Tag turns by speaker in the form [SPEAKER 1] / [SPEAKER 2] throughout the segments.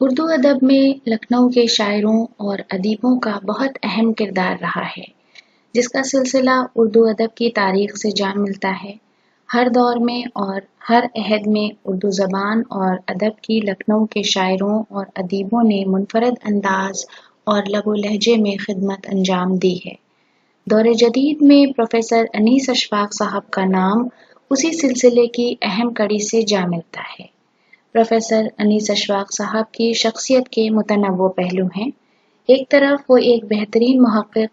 [SPEAKER 1] اردو ادب میں لکھنؤ کے شاعروں اور ادیبوں کا بہت اہم کردار رہا ہے، جس کا سلسلہ اردو ادب کی تاریخ سے جا ملتا ہے۔ ہر دور میں اور ہر عہد میں اردو زبان اور ادب کی لکھنؤ کے شاعروں اور ادیبوں نے منفرد انداز اور لب و لہجے میں خدمت انجام دی ہے۔ دور جدید میں پروفیسر انیس اشفاق صاحب کا نام اسی سلسلے کی اہم کڑی سے جا ملتا ہے۔ پروفیسر انیس اشفاق صاحب کی شخصیت کے متنوع پہلو ہیں۔ ایک طرف وہ ایک بہترین محقق،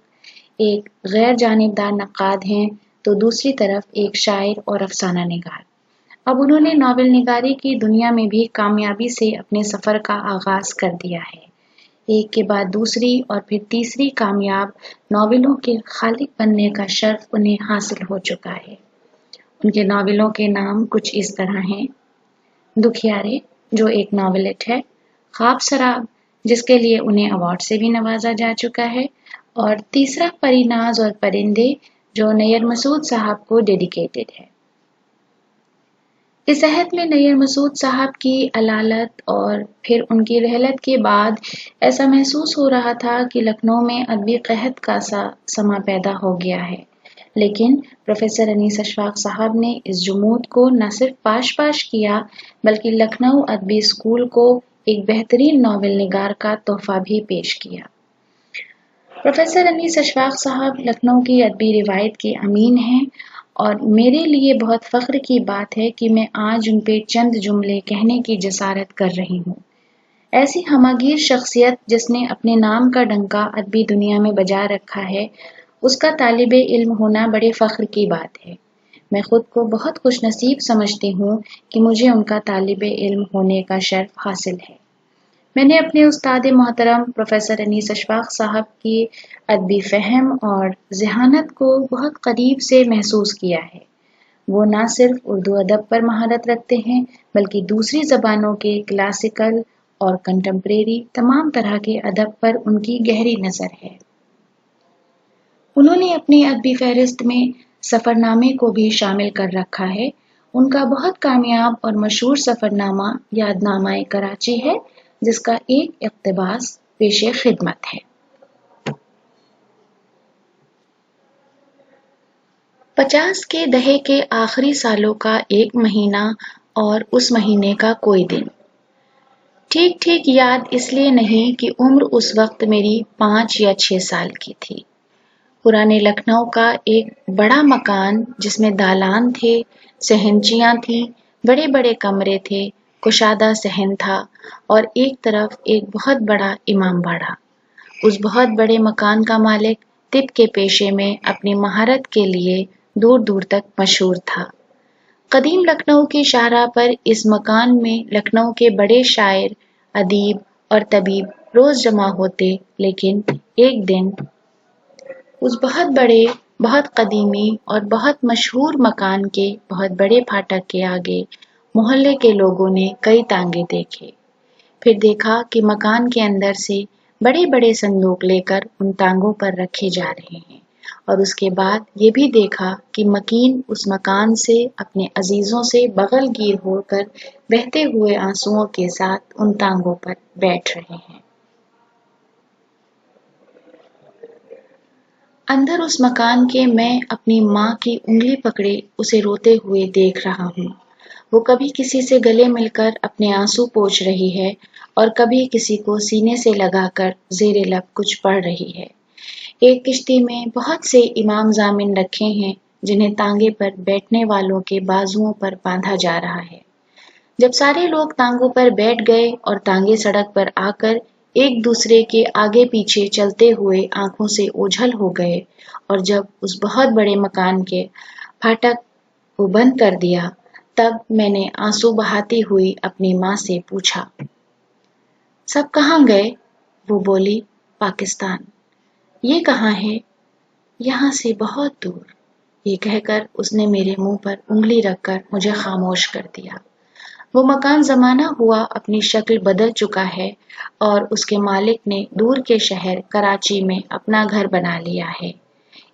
[SPEAKER 1] ایک غیر جانبدار نقاد ہیں، تو دوسری طرف ایک شاعر اور افسانہ نگار۔ اب انہوں نے ناول نگاری کی دنیا میں بھی کامیابی سے اپنے سفر کا آغاز کر دیا ہے۔ ایک کے بعد دوسری اور پھر تیسری کامیاب ناولوں کے خالق بننے کا شرف انہیں حاصل ہو چکا ہے۔ ان کے ناولوں کے نام کچھ اس طرح ہیں: دکھیارے، جو ایک ناولٹ ہے، خواب سراب، جس کے لیے انہیں ایوارڈ سے بھی نوازا جا چکا ہے، اور تیسرا پری ناز اور پرندے، جو نیر مسعود صاحب کو ڈیڈیکیٹڈ ہے۔ اس عہد میں نیر مسعود صاحب کی علالت اور پھر ان کی رحلت کے بعد ایسا محسوس ہو رہا تھا کہ لکھنؤ میں ادبی قحط کا سا سما پیدا ہو گیا ہے، لیکن پروفیسر انیس اشفاق صاحب نے اس جمود کو نہ صرف پاش کیا بلکہ لکھنؤ ادبی اسکول کو ایک بہترین ناول نگار کا تحفہ بھی پیش کیا۔ پروفیسر انیس اشفاق صاحب لکھنؤ کی ادبی روایت کے امین ہیں، اور میرے لیے بہت فخر کی بات ہے کہ میں آج ان پہ چند جملے کہنے کی جسارت کر رہی ہوں۔ ایسی ہمہ گیر شخصیت جس نے اپنے نام کا ڈنکا ادبی دنیا میں بجا رکھا ہے، اس کا طالب علم ہونا بڑے فخر کی بات ہے۔ میں خود کو بہت خوش نصیب سمجھتی ہوں کہ مجھے ان کا طالب علم ہونے کا شرف حاصل ہے۔ میں نے اپنے استاد محترم پروفیسر انیس اشفاق صاحب کی ادبی فہم اور ذہانت کو بہت قریب سے محسوس کیا ہے۔ وہ نہ صرف اردو ادب پر مہارت رکھتے ہیں بلکہ دوسری زبانوں کے کلاسیکل اور کنٹمپریری تمام طرح کے ادب پر ان کی گہری نظر ہے۔ انہوں نے اپنی ادبی فہرست میں سفرنامے کو بھی شامل کر رکھا ہے۔ ان کا بہت کامیاب اور مشہور سفرنامہ یادنامہ کراچی ہے، جس کا ایک اقتباس پیش خدمت ہے۔ 50 کے دہے کے آخری سالوں کا ایک مہینہ اور اس مہینے کا کوئی دن ٹھیک یاد اس لیے نہیں کہ عمر اس وقت میری 5 یا 6 سال کی تھی۔ پرانے لکھنؤ کا ایک بڑا مکان جس میں دالان تھے، صحنچیاں تھیں، بڑے بڑے کمرے تھے، کشادہ صحن تھا، اور ایک طرف ایک بہت بڑا امام باڑہ۔ اس بہت بڑے مکان کا مالک طب کے پیشے میں اپنی مہارت کے لیے دور دور تک مشہور تھا۔ قدیم لکھنؤ کی شاہراہ پر اس مکان میں لکھنؤ کے بڑے شاعر، ادیب اور طبیب روز جمع ہوتے، لیکن ایک دن اس بہت بڑے، بہت قدیمی اور بہت مشہور مکان کے بہت بڑے پھاٹک کے آگے محلے کے لوگوں نے کئی تانگے دیکھے۔ پھر دیکھا کہ مکان کے اندر سے بڑے بڑے صندوق لے کر ان تانگوں پر رکھے جا رہے ہیں، اور اس کے بعد یہ بھی دیکھا کہ مکین اس مکان سے اپنے عزیزوں سے بغل گیر ہو کر بہتے ہوئے آنسوؤں کے ساتھ ان تانگوں پر بیٹھ رہے ہیں۔ اندر اس مکان کے میں اپنی ماں کی انگلی پکڑے اسے روتے ہوئے دیکھ رہا ہوں۔ وہ کبھی کسی سے گلے مل کر اپنے آنسو پوچھ رہی ہے، اور کبھی کسی کو سینے سے لگا کر زیر لب کچھ پڑھ رہی ہے۔ ایک کشتی میں بہت سے امام ضامن رکھے ہیں جنہیں تانگے پر بیٹھنے والوں کے بازوؤں پر باندھا جا رہا ہے۔ جب سارے لوگ تانگوں پر بیٹھ گئے اور تانگے سڑک پر آ کر ایک دوسرے کے آگے پیچھے چلتے ہوئے آنکھوں سے اوجھل ہو گئے، اور جب اس بہت بڑے مکان کے پھاٹک کو بند کر دیا، تب میں نے آنسو بہاتی ہوئی اپنی ماں سے پوچھا، سب کہاں گئے؟ وہ بولی، پاکستان۔ یہ کہاں ہے؟ یہاں سے بہت دور۔ یہ کہہ کر اس نے میرے منہ پر انگلی رکھ کر مجھے خاموش کر دیا۔ وہ مکان زمانہ ہوا اپنی شکل بدل چکا ہے، اور اس کے مالک نے دور کے شہر کراچی میں اپنا گھر بنا لیا ہے۔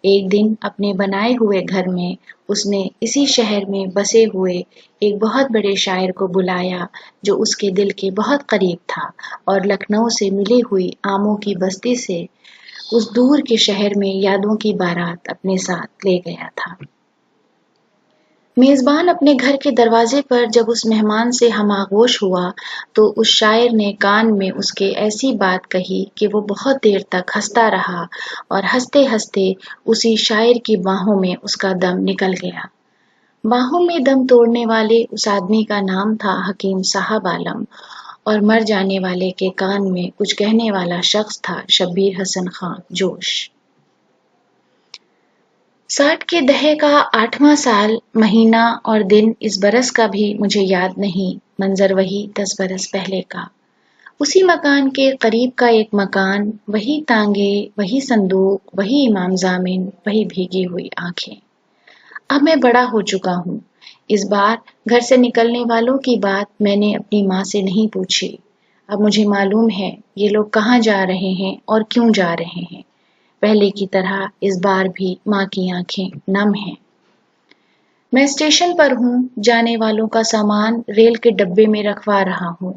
[SPEAKER 1] ایک دن اپنے بنائے ہوئے گھر میں اس نے اسی شہر میں بسے ہوئے ایک بہت بڑے شاعر کو بلایا جو اس کے دل کے بہت قریب تھا اور لکھنؤ سے ملی ہوئی آموں کی بستی سے اس دور کے شہر میں یادوں کی بارات اپنے ساتھ لے گیا تھا۔ میزبان اپنے گھر کے دروازے پر جب اس مہمان سے ہم آغوش ہوا تو اس شاعر نے کان میں اس کے ایسی بات کہی کہ وہ بہت دیر تک ہنستا رہا اور ہنستے ہنستے اسی شاعر کی باہوں میں اس کا دم نکل گیا۔ باہوں میں دم توڑنے والے اس آدمی کا نام تھا حکیم صاحب عالم اور مر جانے والے کے کان میں کچھ کہنے والا شخص تھا شبیر حسن خان جوش۔ 60 کے دہے کا 8واں سال، مہینہ اور دن اس برس کا بھی مجھے یاد نہیں، منظر وہی 10 برس پہلے کا۔ اسی مکان کے قریب کا ایک مکان، وہی تانگے، وہی صندوق، وہی امام ضامن، وہی بھیگی ہوئی آنکھیں۔ اب میں بڑا ہو چکا ہوں۔ اس بار گھر سے نکلنے والوں کی بات میں نے اپنی ماں سے نہیں پوچھی۔ اب مجھے معلوم ہے یہ لوگ کہاں جا رہے ہیں اور کیوں جا رہے ہیں۔ پہلے کی طرح اس بار بھی ماں کی آنکھیں نم ہیں۔ میں اسٹیشن پر ہوں، جانے والوں کا سامان ریل کے ڈبے میں رکھوا رہا ہوں۔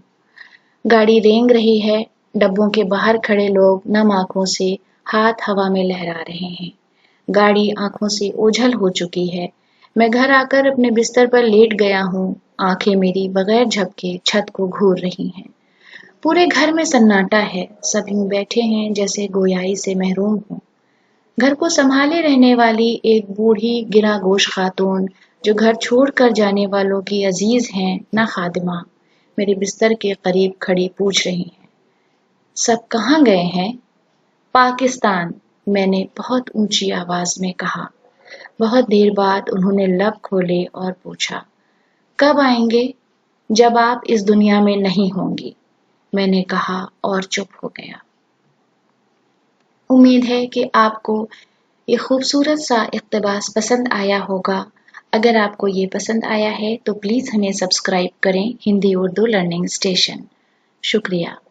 [SPEAKER 1] گاڑی رینگ رہی ہے، ڈبوں کے باہر کھڑے لوگ نم آنکھوں سے ہاتھ ہوا میں لہرا رہے ہیں۔ گاڑی آنکھوں سے اوجھل ہو چکی ہے۔ میں گھر آ کر اپنے بستر پر لیٹ گیا ہوں، آنکھیں میری بغیر جھپکے چھت کو گھور رہی ہیں۔ پورے گھر میں سناٹا ہے، سب یوں بیٹھے ہیں جیسے گویائی سے محروم ہوں۔ گھر کو سنبھالے رہنے والی ایک بوڑھی گرا گوش خاتون جو گھر چھوڑ کر جانے والوں کی عزیز ہیں نہ خادمہ، میرے بستر کے قریب کھڑی پوچھ رہی ہیں، سب کہاں گئے ہیں؟ پاکستان، میں نے بہت اونچی آواز میں کہا۔ بہت دیر بعد انہوں نے لب کھولے اور پوچھا، کب آئیں گے؟ جب آپ اس دنیا میں نہیں ہوں گی، میں نے کہا اور چپ ہو گیا۔ امید ہے کہ آپ کو یہ خوبصورت سا اقتباس پسند آیا ہوگا۔ اگر آپ کو یہ پسند آیا ہے تو پلیز ہمیں سبسکرائب کریں، ہندی اردو لرننگ اسٹیشن۔ شکریہ۔